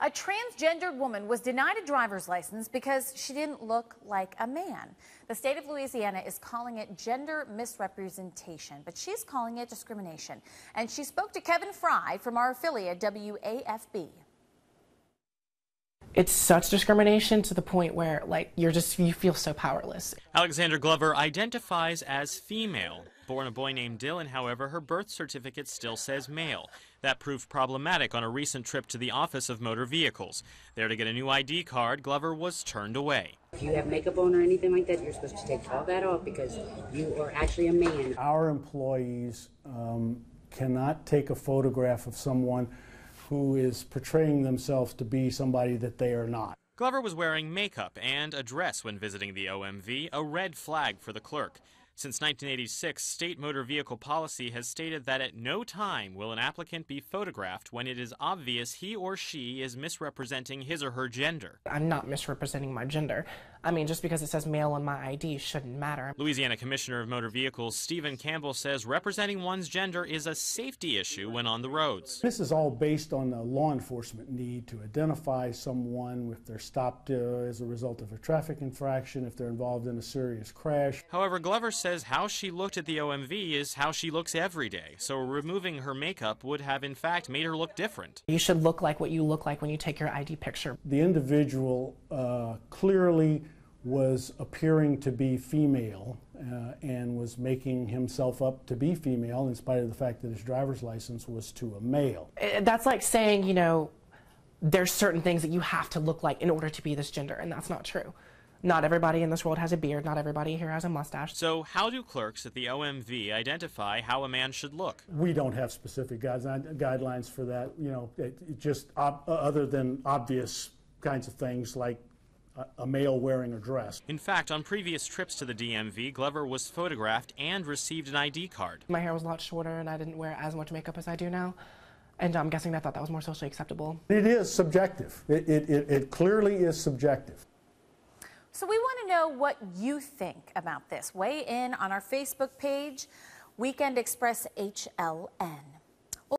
A transgendered woman was denied a driver's license because she didn't look like a man. The state of Louisiana is calling it gender misrepresentation, but she's calling it discrimination. And she spoke to Kevin Fry from our affiliate, WAFB. It's such discrimination to the point where, you feel so powerless. Alexander Glover identifies as female. Born a boy named Dylan, however, her birth certificate still says male. That proved problematic on a recent trip to the Office of Motor Vehicles. There to get a new ID card, Glover was turned away. If you have makeup on or anything like that, you're supposed to take all that off because you are actually a man. Our employees cannot take a photograph of someone who is portraying themselves to be somebody that they are not. Glover was wearing makeup and a dress when visiting the OMV, a red flag for the clerk. Since 1986, state motor vehicle policy has stated that at no time will an applicant be photographed when it is obvious he or she is misrepresenting his or her gender. I'm not misrepresenting my gender. I mean, just because it says male on my ID shouldn't matter. Louisiana Commissioner of Motor Vehicles Stephen Campbell says representing one's gender is a safety issue when on the roads. This is all based on the law enforcement need to identify someone if they're stopped as a result of a traffic infraction, if they're involved in a serious crash. However, Glover says how she looked at the OMV is how she looks every day, so removing her makeup would have in fact made her look different. You should look like what you look like when you take your ID picture. The individual clearly was appearing to be female and was making himself up to be female in spite of the fact that his driver's license was to a male. That's like saying, there's certain things that you have to look like in order to be this gender, and that's not true. Not everybody in this world has a beard. Not everybody here has a mustache. So how do clerks at the OMV identify how a man should look? We don't have specific guidelines for that, just other than obvious kinds of things like a male wearing a dress. In fact, on previous trips to the DMV, Glover was photographed and received an ID card. My hair was a lot shorter and I didn't wear as much makeup as I do now. And I'm guessing they thought that was more socially acceptable. It is subjective. It clearly is subjective. So we want to know what you think about this. Weigh in on our Facebook page, Weekend Express HLN.